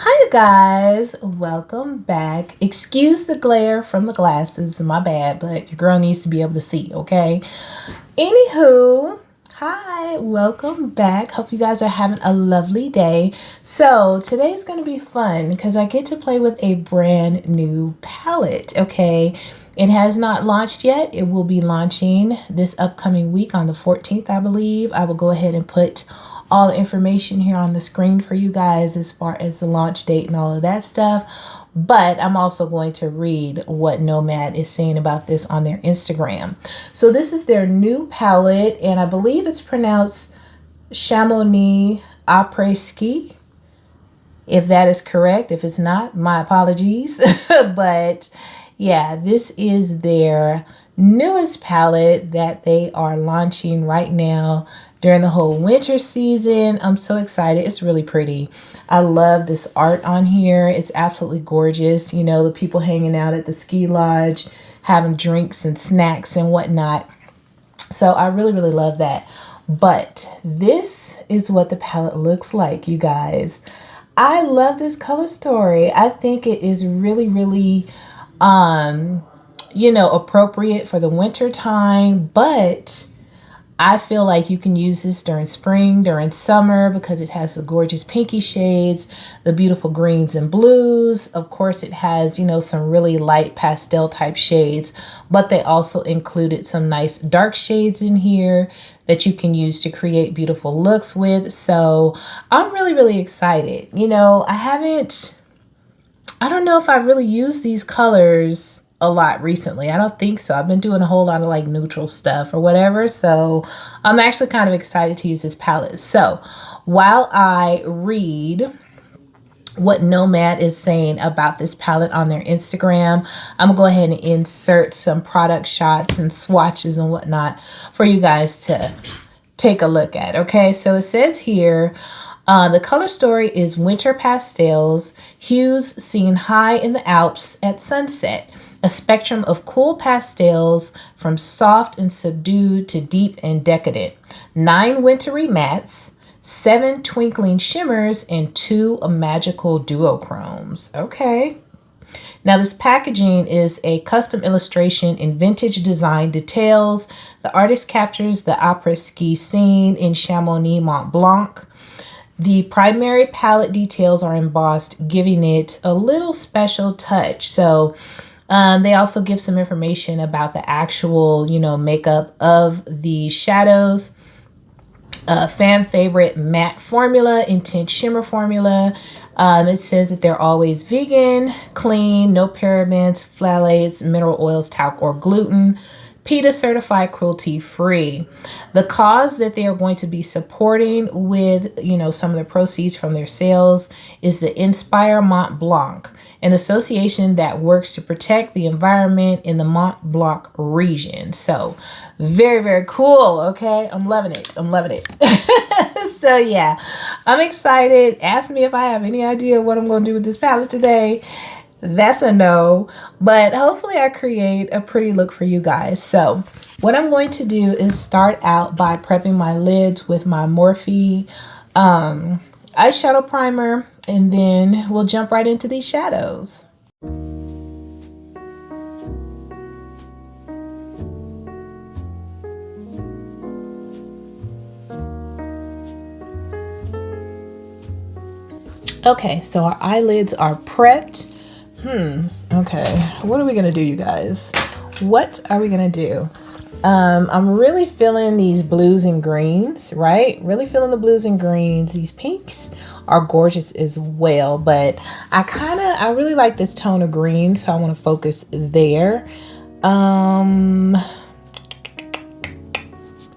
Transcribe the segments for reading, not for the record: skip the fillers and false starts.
Hi, you guys. Welcome back. Excuse the glare from the glasses. My bad, but your girl needs to be able to see, okay? Anywho, hi. Welcome back. Hope you guys are having a lovely day. So today's going to be fun because I get to play with a brand new palette, okay? It has not launched yet. It will be launching this upcoming week on the 14th, I believe. I will go ahead and put all the information here on the screen for you guys as far as the launch date and all of that stuff. But I'm also going to read what Nomad is saying about this on their Instagram. So this is their new palette, and I believe it's pronounced Chamonix Après ski. If that is correct. If it's not, my apologies. But yeah, this is their newest palette that they are launching right now during the whole winter season. I'm so excited. It's really pretty. I love this art on here. It's absolutely gorgeous. You know, the people hanging out at the ski lodge, having drinks and snacks and whatnot. So I really, really love that. But this is what the palette looks like, you guys. I love this color story. I think it is really, really, appropriate for the winter time, but I feel like you can use this during spring, during summer, because it has the gorgeous pinky shades, the beautiful greens and blues. Of course, it has, some really light pastel type shades, but they also included some nice dark shades in here that you can use to create beautiful looks with. So I'm really, really excited. I don't know if I've really used these colors a lot recently. I don't think so. I've been doing a whole lot of like neutral stuff or whatever. So I'm actually kind of excited to use this palette. So while I read what Nomad is saying about this palette on their Instagram, I'm gonna go ahead and insert some product shots and swatches and whatnot for you guys to take a look at. Okay, so it says here, the color story is winter pastels, hues seen high in the Alps at sunset. A spectrum of cool pastels from soft and subdued to deep and decadent. 9 wintry mattes, 7 twinkling shimmers, and 2 magical duochromes. Okay. Now this packaging is a custom illustration in vintage design details. The artist captures the après-ski scene in Chamonix, Mont Blanc. The primary palette details are embossed, giving it a little special touch. So they also give some information about the actual, makeup of the shadows. Fan favorite matte formula, intense shimmer formula. It says that they're always vegan, clean, no parabens, phthalates, mineral oils, talc, or gluten. PETA certified, cruelty free. The cause that they are going to be supporting with, some of the proceeds from their sales is the Inspire Mont Blanc, an association that works to protect the environment in the Mont Blanc region. So very, very cool. Okay. I'm loving it. I'm loving it. So yeah, I'm excited. Ask me if I have any idea what I'm going to do with this palette today. That's a no, but hopefully I create a pretty look for you guys. So what I'm going to do is start out by prepping my lids with my Morphe eyeshadow primer, and then we'll jump right into these shadows. Okay, so our eyelids are prepped. Okay, what are we gonna do, you guys? What are we gonna do? I'm really feeling these blues and greens, right? Really feeling the blues and greens. These pinks are gorgeous as well, but I really like this tone of green, so I want to focus there.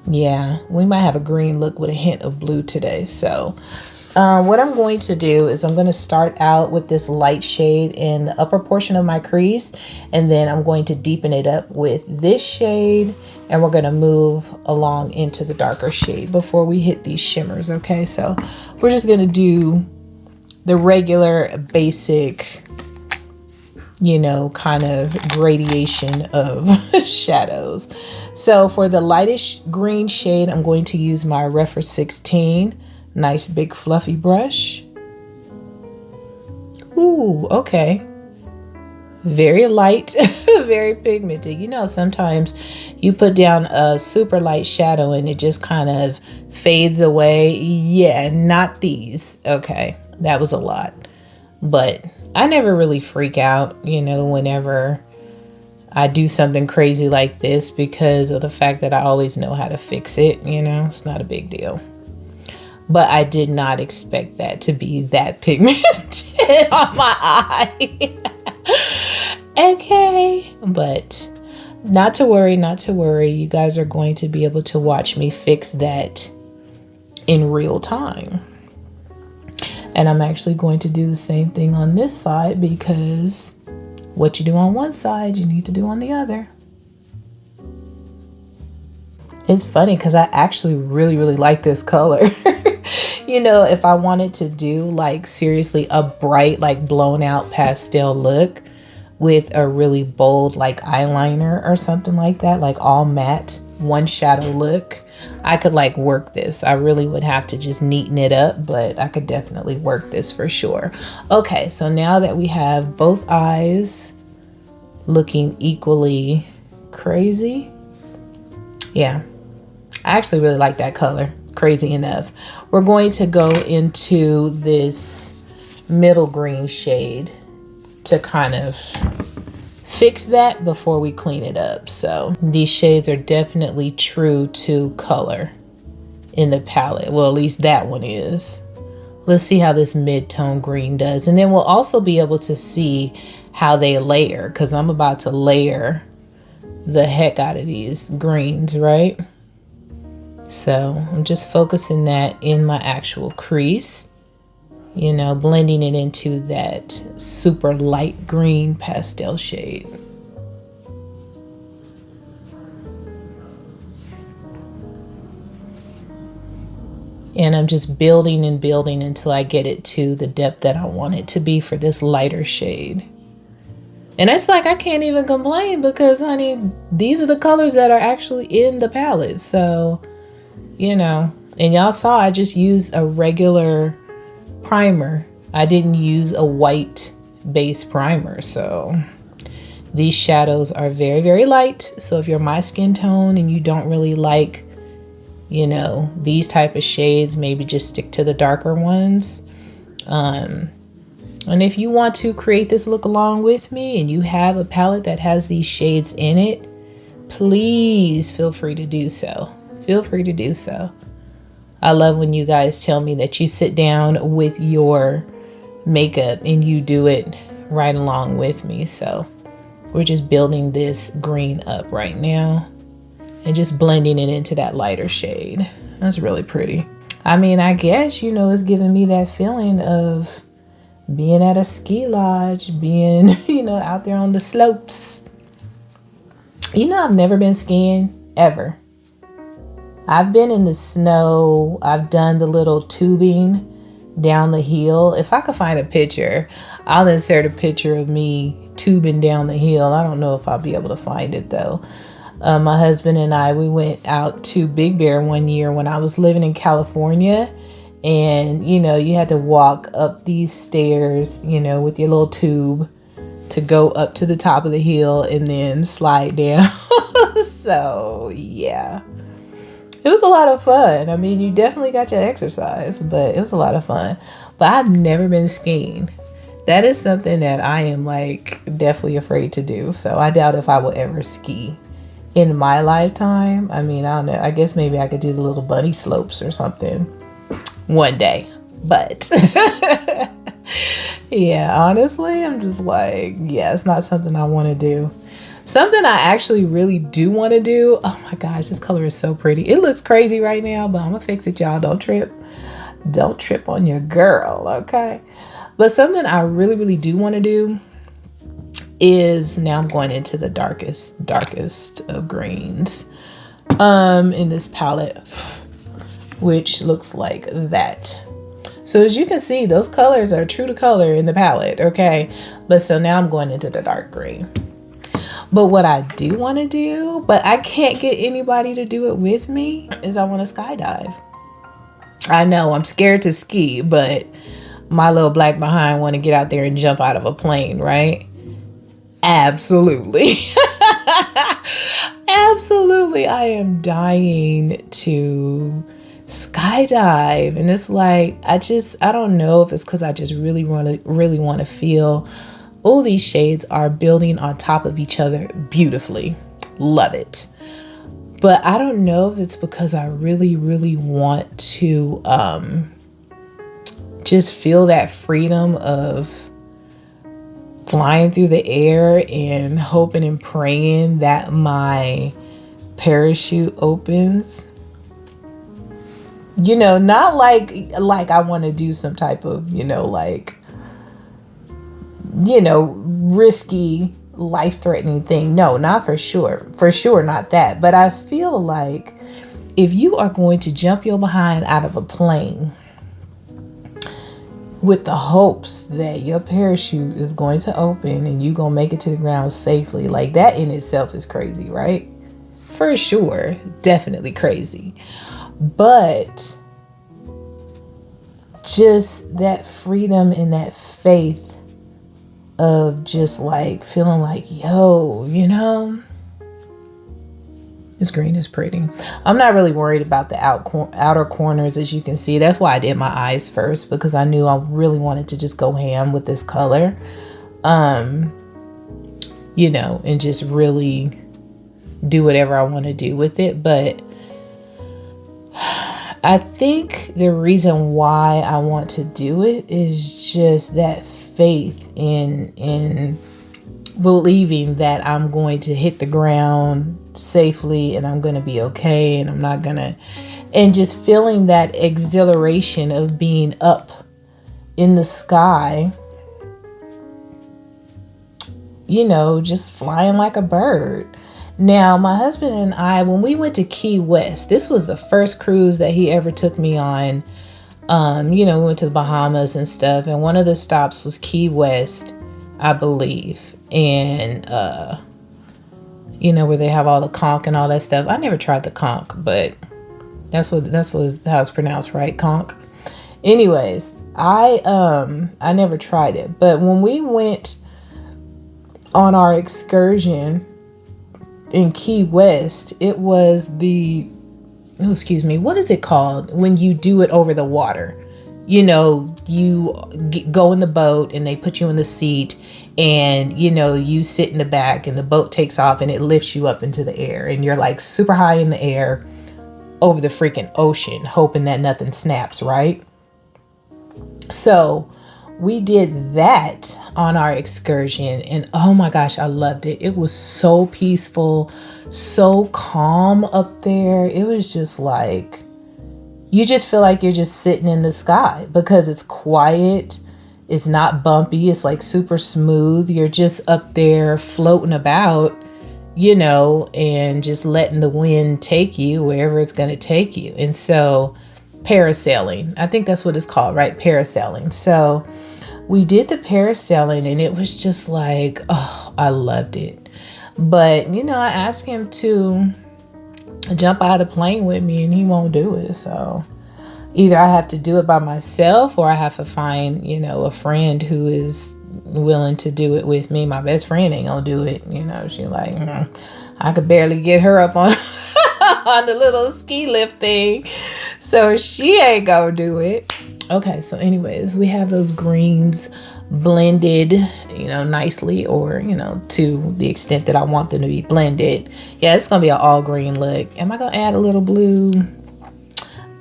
Yeah, we might have a green look with a hint of blue today. So what I'm going to do is I'm going to start out with this light shade in the upper portion of my crease, and then I'm going to deepen it up with this shade, and we're going to move along into the darker shade before we hit these shimmers. Okay, so we're just going to do the regular basic, kind of gradation of shadows. So for the lightest green shade, I'm going to use my Refer 16. Nice big fluffy brush. Ooh, okay. Very light, very pigmented. You know, sometimes you put down a super light shadow and it just kind of fades away. Yeah, not these. Okay, that was a lot. But I never really freak out, you know, whenever I do something crazy like this, because of the fact that I always know how to fix it. You know, it's not a big deal. But I did not expect that to be that pigmented on my eye. Okay, but not to worry, not to worry. You guys are going to be able to watch me fix that in real time. And I'm actually going to do the same thing on this side, because what you do on one side, you need to do on the other. It's funny because I actually really like this color. You know, if I wanted to do like seriously a bright, like blown out pastel look with a really bold like eyeliner or something like that, like all matte, one shadow look, I could like work this. I really would have to just neaten it up, but I could definitely work this for sure. Okay, so now that we have both eyes looking equally crazy, yeah, I actually really like that color. Crazy enough. We're going to go into this middle green shade to kind of fix that before we clean it up. So these shades are definitely true to color in the palette. Well, at least that one is. Let's see how this mid-tone green does. And then we'll also be able to see how they layer, because I'm about to layer the heck out of these greens, right? So I'm just focusing that in my actual crease, you know, blending it into that super light green pastel shade. And I'm just building and building until I get it to the depth that I want it to be for this lighter shade. And it's like, I can't even complain because, honey, these are the colors that are actually in the palette. So, you know, and y'all saw I just used a regular primer. I didn't use a white base primer. So these shadows are very light. So if you're my skin tone and you don't really like, you know, these type of shades, maybe just stick to the darker ones. And if you want to create this look along with me and you have a palette that has these shades in it, please feel free to do so. Feel free to do so. I love when you guys tell me that you sit down with your makeup and you do it right along with me. So we're just building this green up right now and just blending it into that lighter shade. That's really pretty. I mean, I guess, you know, it's giving me that feeling of being at a ski lodge, being, you know, out there on the slopes. You know, I've never been skiing ever. I've been in the snow. I've done the little tubing down the hill. If I could find a picture, I'll insert a picture of me tubing down the hill. I don't know if I'll be able to find it though. My husband and I, we went out to Big Bear one year when I was living in California. And, you know, you had to walk up these stairs, you know, with your little tube to go up to the top of the hill and then slide down. So, yeah. It was a lot of fun. I mean, you definitely got your exercise, but it was a lot of fun. But I've never been skiing. That is something that I am like definitely afraid to do. So I doubt if I will ever ski in my lifetime. I mean, I don't know. I guess maybe I could do the little bunny slopes or something one day. But yeah, honestly, I'm just like, yeah, it's not something I want to do. Something I actually really do want to do. Oh my gosh, this color is so pretty. It looks crazy right now, but I'm gonna fix it, y'all. Don't trip. Don't trip on your girl, okay? But something I really do want to do is, now I'm going into the darkest of greens in this palette, which looks like that. So as you can see, those colors are true to color in the palette, okay? But so now I'm going into the dark green. But what I do want to do, but I can't get anybody to do it with me, is I want to skydive. I know I'm scared to ski, but my little black behind want to get out there and jump out of a plane, right? Absolutely. Absolutely. I am dying to skydive. And it's like, I don't know if it's because I just really want to feel, oh, these shades are building on top of each other beautifully. Love it. But I don't know if it's because I really want to just feel that freedom of flying through the air and hoping and praying that my parachute opens. You know, not like I want to do some type of, risky, life-threatening thing. No, not for sure. For sure, not that. But I feel like if you are going to jump your behind out of a plane with the hopes that your parachute is going to open and you're going to make it to the ground safely, like that in itself is crazy, right? For sure. Definitely crazy. But just that freedom and that faith of just like feeling like, yo, this green is pretty. I'm not really worried about the outer corners, as you can see. That's why I did my eyes first, because I knew I really wanted to just go ham with this color. And just really do whatever I want to do with it. But I think the reason why I want to do it is just that faith in believing that I'm going to hit the ground safely and I'm going to be okay, and I'm not going to, and just feeling that exhilaration of being up in the sky, just flying like a bird. Now, my husband and I, when we went to Key West, this was the first cruise that he ever took me on. We went to the Bahamas and stuff, and one of the stops was Key West, I believe. And, where they have all the conch and all that stuff. I never tried the conch, but that's how it's pronounced, right? Conch. Anyways, I never tried it. But when we went on our excursion in Key West, it was what is it called when you do it over the water? You go in the boat and they put you in the seat, and you sit in the back and the boat takes off and it lifts you up into the air, and you're like super high in the air over the freaking ocean, hoping that nothing snaps, right? So we did that on our excursion, and oh my gosh, I loved it. It was so peaceful, so calm up there. It was just like, you just feel like you're just sitting in the sky because it's quiet. It's not bumpy. It's like super smooth. You're just up there floating about, and just letting the wind take you wherever it's going to take you. And so parasailing, I think that's what it's called, right? Parasailing. So we did the parasailing, and it was just like, oh, I loved it. But, I asked him to jump out of the plane with me, and he won't do it. So either I have to do it by myself, or I have to find, a friend who is willing to do it with me. My best friend ain't gonna do it. She's like, I could barely get her up on on the little ski lift thing, so she ain't gonna do it. Okay, so anyways, we have those greens blended, nicely, or, to the extent that I want them to be blended. Yeah, it's going to be an all green look. Am I going to add a little blue?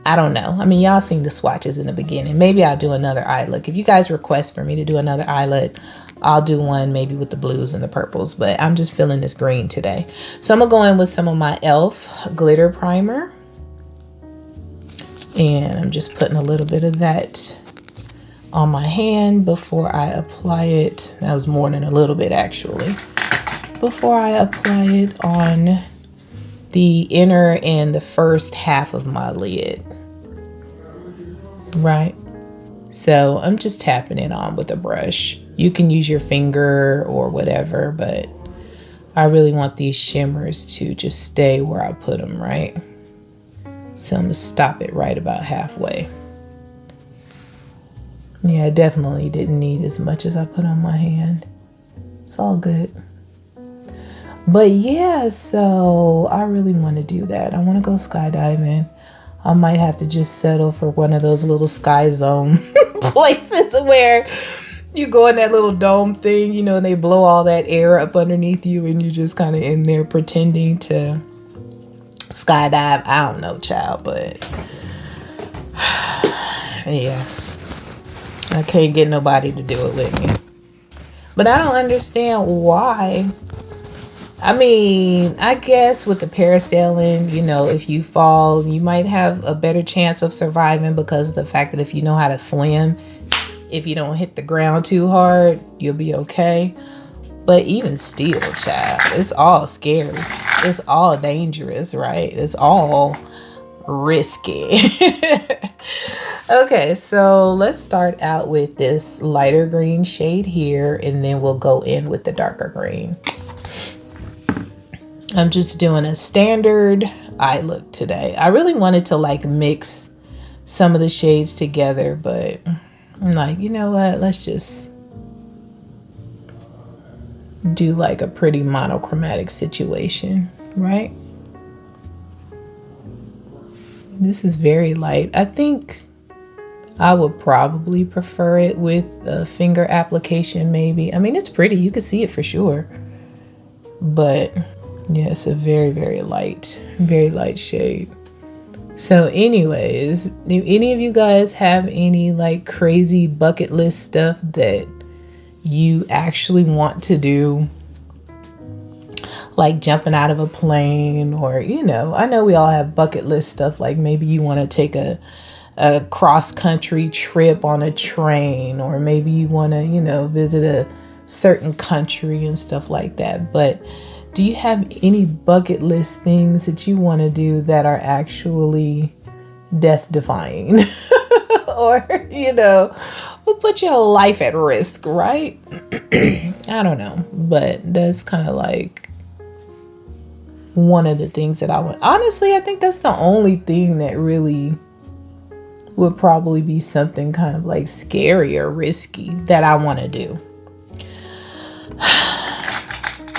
I don't know. I mean, y'all seen the swatches in the beginning. Maybe I'll do another eye look. If you guys request for me to do another eye look, I'll do one maybe with the blues and the purples, but I'm just feeling this green today. So I'm going to go in with some of my e.l.f. glitter primer. And I'm just putting a little bit of that on my hand before I apply it. That was more than a little bit, actually. Before I apply it on the inner and the first half of my lid. Right? So I'm just tapping it on with a brush. You can use your finger or whatever, but I really want these shimmers to just stay where I put them, right? So I'm going to stop it right about halfway. Yeah, I definitely didn't need as much as I put on my hand. It's all good. But yeah, so I really want to do that. I want to go skydiving. I might have to just settle for one of those little sky zone places where you go in that little dome thing, you know, and they blow all that air up underneath you and you're just kind of in there pretending to skydive. I don't know, child, but yeah, I can't get nobody to do it with me. But I don't understand why. I mean, I guess with the parasailing, you know, if you fall, you might have a better chance of surviving because of the fact that if you know how to swim, if you don't hit the ground too hard, you'll be okay. But even still, child, it's all scary. It's all dangerous, right? It's all risky. Okay, so let's start out with this lighter green shade here, and then we'll go in with the darker green. I'm just doing a standard eye look today. I really wanted to like mix some of the shades together, but I'm like, you know what? Let's just do like a pretty monochromatic situation, right? This is very light. I think I would probably prefer it with a finger application maybe. I mean, it's pretty. You can see it for sure. But yeah, it's a very, very light shade. So anyways, do any of you guys have any like crazy bucket list stuff that you actually want to do? Like jumping out of a plane, or, you know, I know we all have bucket list stuff. Like maybe you want to take a cross country trip on a train, or maybe you want to, you know, visit a certain country and stuff like that. But do you have any bucket list things that you want to do that are actually death defying or, you know, will put your life at risk, right? I don't know, but that's kind of like one of the things that I want. Honestly, I think that's the only thing that really would probably be something kind of like scary or risky that I want to do.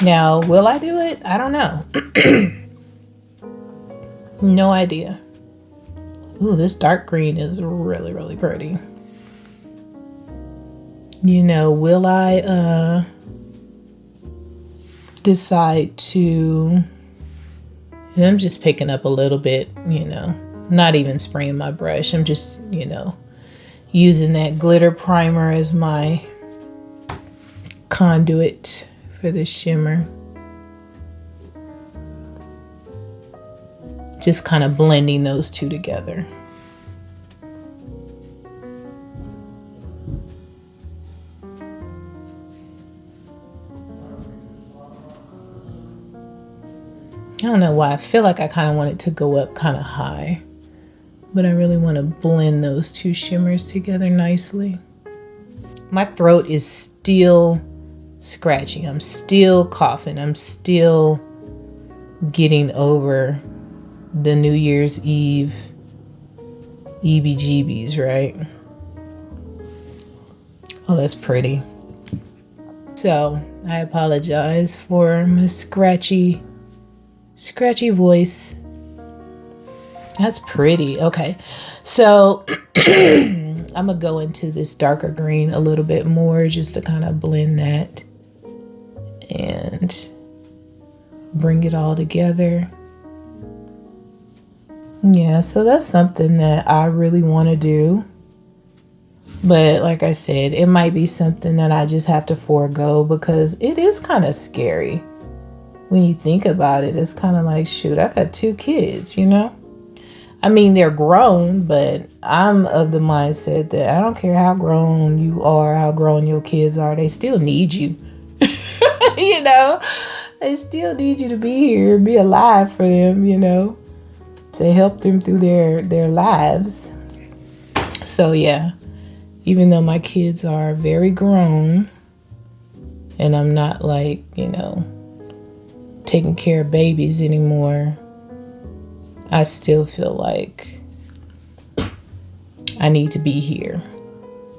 Now, will I do it? I don't know. No idea. Ooh, this dark green is really, really pretty. You know, will I decide to, and I'm just picking up a little bit, you know, not even spraying my brush. I'm just, you know, using that glitter primer as my conduit for the shimmer. Just kind of blending those two together. I don't know why. I feel like I kind of want it to go up kind of high, but I really want to blend those two shimmers together nicely. My throat is still scratching. I'm still coughing. I'm still getting over the New Year's Eve EBGBs, right? Oh, that's pretty. So I apologize for my scratchy voice. That's pretty. Okay, so I'm gonna go into this darker green a little bit more just to kind of blend that and bring it all together. Yeah, so that's something that I really want to do. But like I said, it might be something that I just have to forego because it is kind of scary. When you think about it, it's kind of like, shoot, I got 2 kids, you know? I mean, they're grown, but I'm of the mindset that I don't care how grown you are, how grown your kids are, they still need you. You know? They still need you to be here, be alive for them, you know? To help them through their lives. So yeah, even though my kids are very grown and I'm not like, you know, taking care of babies anymore, I still feel like I need to be here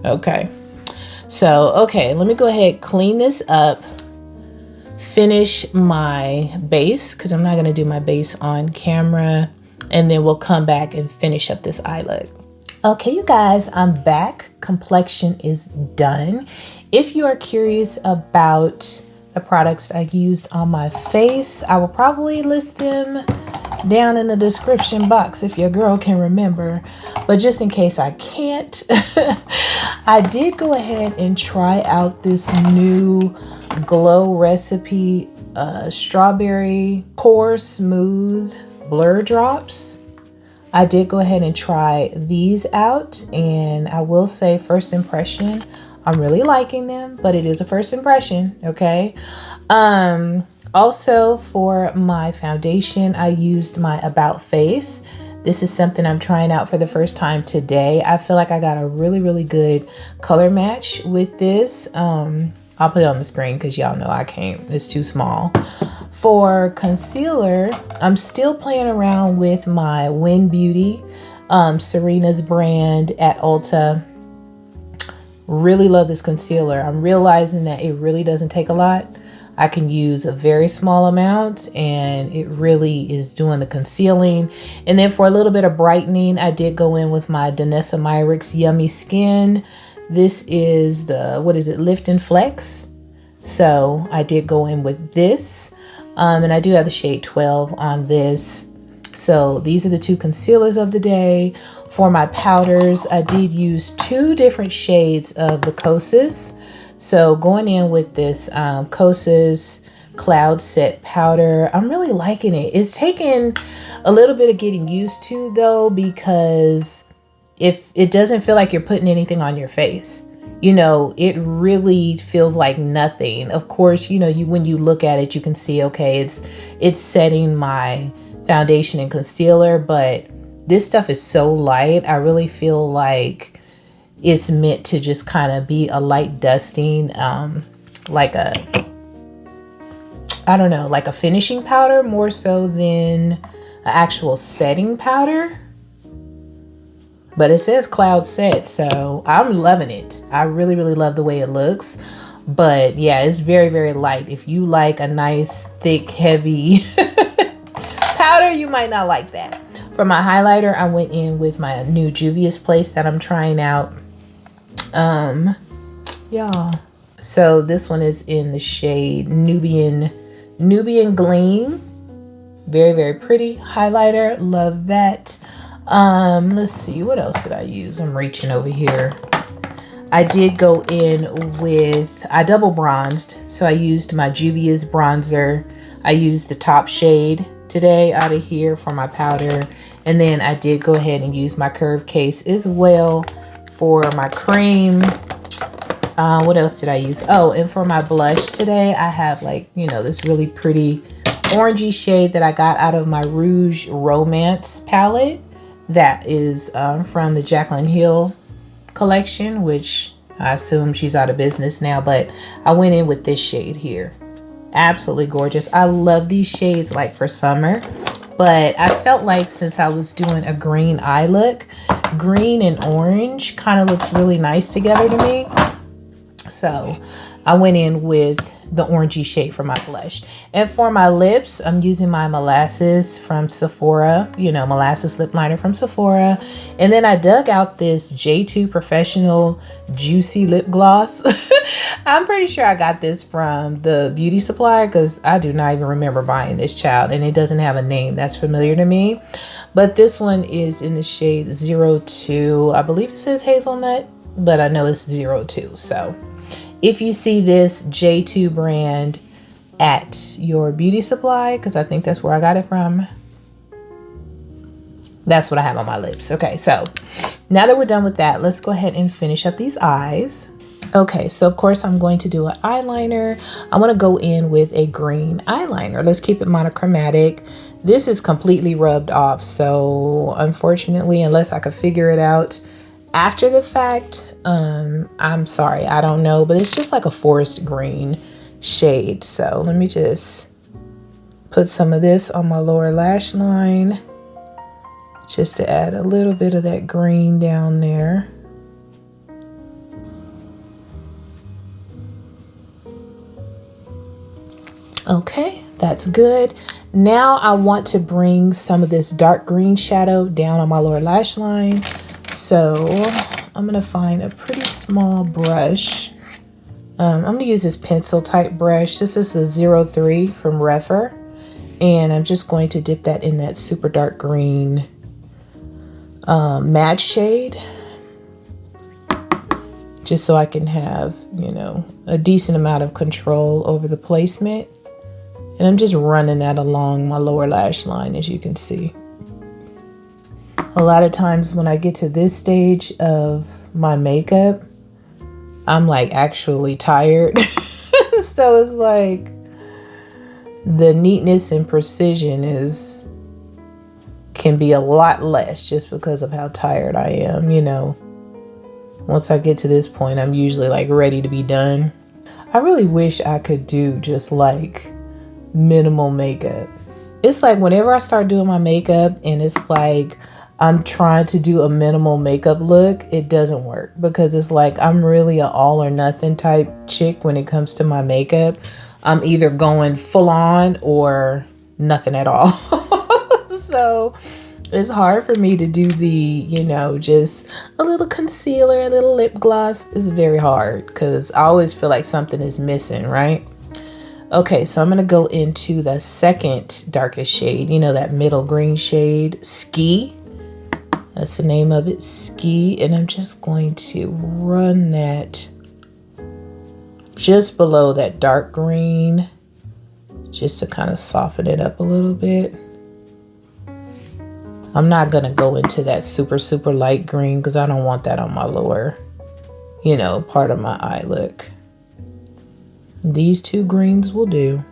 Okay. So, okay, let me go ahead, clean this up, finish my base, because I'm not going to do my base on camera, and then we'll come back and finish up this eye look. Okay, you guys, I'm back. Complexion is done. If you are curious about the products I used on my face, I will probably list them down in the description box if your girl can remember, but just in case I can't, I did go ahead and try out this new Glow Recipe strawberry core smooth blur drops. I did go ahead and try these out, and I will say, first impression, I'm really liking them, but it is a first impression, okay? Also, for my foundation, I used my About Face. This is something I'm trying out for the first time today. I feel like I got a really good color match with this. I'll put it on the screen because y'all know I can't, it's too small. For concealer, I'm still playing around with my Win Beauty, Serena's brand at Ulta. Really love this concealer. I'm realizing that it really doesn't take a lot. I can use a very small amount and it really is doing the concealing. And then for a little bit of brightening, I did go in with my Danessa Myricks Yummy Skin. This is the, what is it, Lift and Flex. So I did go in with this. And I do have the shade 12 on this. So these are the two concealers of the day. For my powders, I did use 2 different shades of the Kosas. So going in with this Kosas Cloud Set powder, I'm really liking it. It's taken a little bit of getting used to though, because if it doesn't feel like you're putting anything on your face, you know, it really feels like nothing. Of course, you know, when you look at it, you can see, okay, it's setting my foundation and concealer, but this stuff is so light. I really feel like it's meant to just kind of be a light dusting, like a, I don't know, like a finishing powder more so than an actual setting powder. But it says Cloud Set, so I'm loving it. I really love the way it looks. But yeah, it's very light. If you like a nice, thick, heavy powder, you might not like that. For my highlighter, I went in with my new Juvia's Place that I'm trying out. Yeah. So this one is in the shade Nubian Gleam. Very pretty highlighter. Love that. Let's see, what else did I use? I'm reaching over here. I did go in with, I double bronzed. So I used my Juvia's bronzer. I used the top shade today out of here for my powder. And then I did go ahead and use my Curve Case as well for my cream. What else did I use? Oh, and for my blush today, I have like, you know, this really pretty orangey shade that I got out of my Rouge Romance palette. That is from the Jaclyn Hill collection, which I assume she's out of business now, but I went in with this shade here. Absolutely gorgeous. I love these shades like for summer, but I felt like since I was doing a green eye look, green and orange kind of looks really nice together to me. So I went in with the orangey shade for my blush. And for my lips, I'm using my Molasses from Sephora, you know, Molasses lip liner from Sephora. And then I dug out this J2 Professional Juicy Lip Gloss. I'm pretty sure I got this from the beauty supply because I do not even remember buying this, child, and it doesn't have a name that's familiar to me. But this one is in the shade 02. I believe it says hazelnut, but I know it's 02. So if you see this J2 brand at your beauty supply, because I think that's where I got it from, that's what I have on my lips. Okay, so now that we're done with that, let's go ahead and finish up these eyes. Okay, so of course I'm going to do an eyeliner. I want to go in with a green eyeliner. Let's keep it monochromatic. This is completely rubbed off, so unfortunately, unless I could figure it out after the fact, I'm sorry, I don't know, but it's just like a forest green shade. So let me just put some of this on my lower lash line just to add a little bit of that green down there. Okay, that's good. Now I want to bring some of this dark green shadow down on my lower lash line. So I'm gonna find a pretty small brush. I'm gonna use this pencil type brush. This is the 03 from Refer. And I'm just going to dip that in that super dark green matte shade. Just so I can have, you know, a decent amount of control over the placement. And I'm just running that along my lower lash line, as you can see. A lot of times when I get to this stage of my makeup, I'm like actually tired. So it's like the neatness and precision can be a lot less just because of how tired I am, you know. Once I get to this point, I'm usually like ready to be done. I really wish I could do just like minimal makeup. It's like whenever I start doing my makeup and it's like I'm trying to do a minimal makeup look, it doesn't work because it's like I'm really an all or nothing type chick when it comes to my makeup. I'm either going full on or nothing at all. So it's hard for me to do the, you know, just a little concealer, a little lip gloss. It's very hard because I always feel like something is missing, right? Okay, so I'm going to go into the second darkest shade, you know, that middle green shade, Ski. That's the name of it, Ski. And I'm just going to run that just below that dark green, just to kind of soften it up a little bit. I'm not going to go into that super, super light green because I don't want that on my lower, you know, part of my eye look. These two greens will do.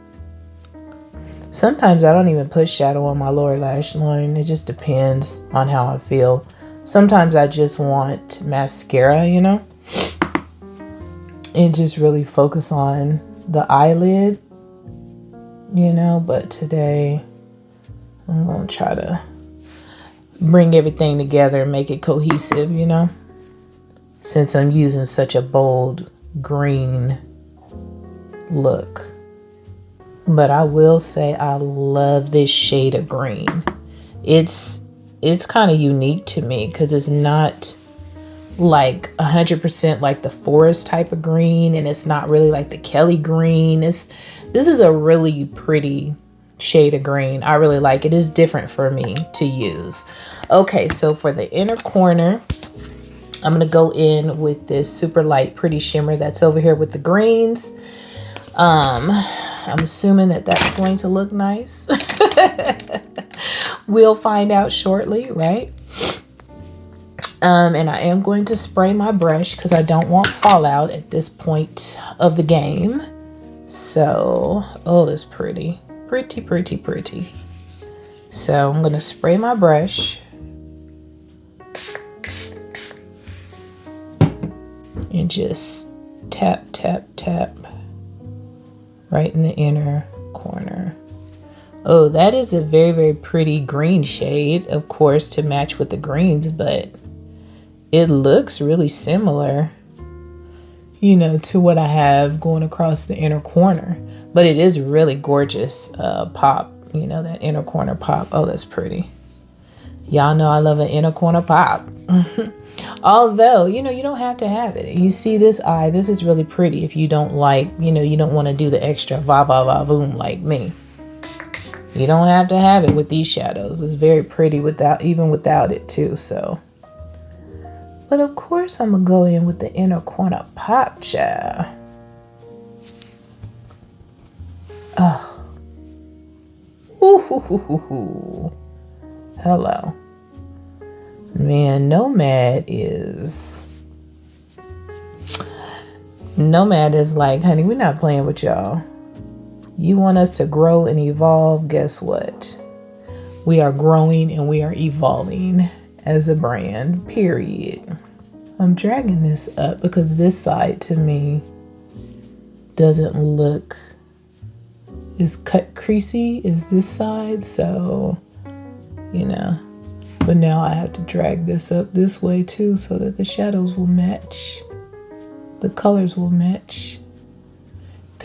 Sometimes I don't even put shadow on my lower lash line. It just depends on how I feel. Sometimes I just want mascara, you know, and just really focus on the eyelid, you know, but today I'm going to try to bring everything together and make it cohesive, you know, since I'm using such a bold green look. But I will say I love this shade of green. It's kind of unique to me because it's not like 100% like the forest type of green, and it's not really like the Kelly green. This is a really pretty shade of green. I really like it. It's different for me to use. Okay, so for the inner corner, I'm gonna go in with this super light pretty shimmer that's over here with the greens. I'm assuming that that's going to look nice. We'll find out shortly, right? And I am going to spray my brush because I don't want fallout at this point of the game. So, oh, that's pretty. Pretty, pretty, pretty. So I'm going to spray my brush. And just tap, tap, tap. Right in the inner corner. Oh, that is a very, very pretty green shade, of course, to match with the greens, but it looks really similar, you know, to what I have going across the inner corner. But it is really gorgeous pop, you know, that inner corner pop. Oh, that's pretty. Y'all know I love an inner corner pop. Although, you know, you don't have to have it. You see this eye, this is really pretty if you don't like, you know, you don't want to do the extra va va va boom like me. You don't have to have it with these shadows. It's very pretty even without it too, so. But of course I'm gonna go in with the inner corner pop, child. Oh. Ooh. Hello. Man, Nomad is like, honey, we're not playing with y'all. You want us to grow and evolve? Guess what? We are growing and we are evolving as a brand, period. I'm dragging this up because this side to me doesn't look as cut creasy as this side, so, you know. But now I have to drag this up this way too so that the shadows will match. The colors will match.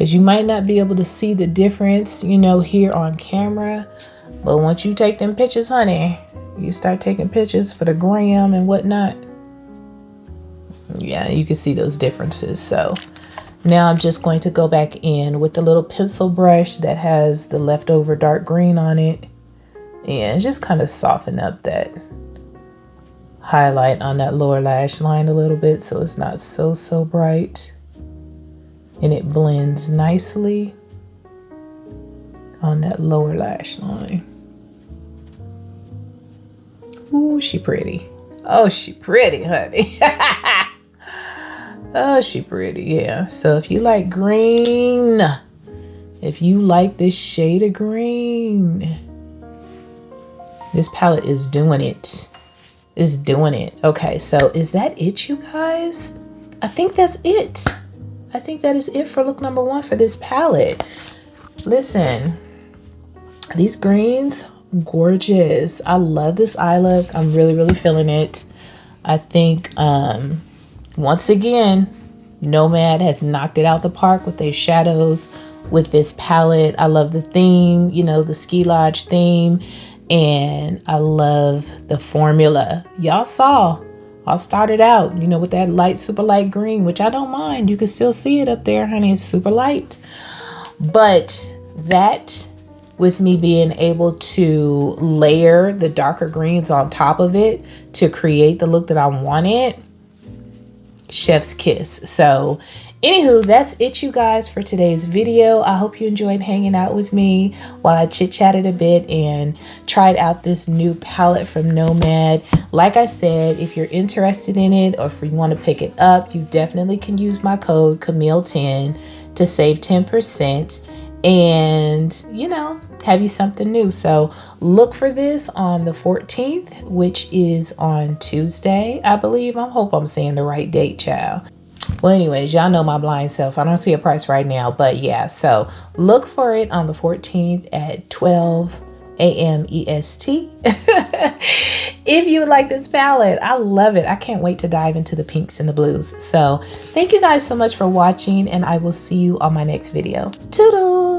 because you might not be able to see the difference, you know, here on camera. But once you take them pictures, honey, you start taking pictures for the gram and whatnot, yeah, you can see those differences. So now I'm just going to go back in with the little pencil brush that has the leftover dark green on it and just kind of soften up that highlight on that lower lash line a little bit so it's not so bright, and it blends nicely on that lower lash line. Ooh, she pretty. Oh, she pretty, honey. Oh, she pretty, yeah. So if you like green, if you like this shade of green, this palette is doing it. It's doing it. Okay, so is that it, you guys? I think that's it. I think that is it for look number 1 for this palette. Listen, these greens, gorgeous. I love this eye look. I'm really feeling it. I think once again, Nomad has knocked it out the park with their shadows with this palette. I love the theme, you know, the ski lodge theme, and I love the formula. Y'all saw I started out, you know, with that light, super light green, which I don't mind. You can still see it up there, honey. It's super light. But that, with me being able to layer the darker greens on top of it to create the look that I wanted, chef's kiss. So anywho, that's it, you guys, for today's video. I hope you enjoyed hanging out with me while I chit-chatted a bit and tried out this new palette from Nomad. Like I said, if you're interested in it or if you want to pick it up, you definitely can use my code Kamele10 to save 10% and, you know, have you something new. So look for this on the 14th, which is on Tuesday, I believe. I hope I'm saying the right date, child. Well, anyways, y'all know my blind self. I don't see a price right now, but yeah, so look for it on the 14th at 12 a.m. EST. If you would like this palette, I love it. I can't wait to dive into the pinks and the blues. So thank you guys so much for watching, and I will see you on my next video. Toodles!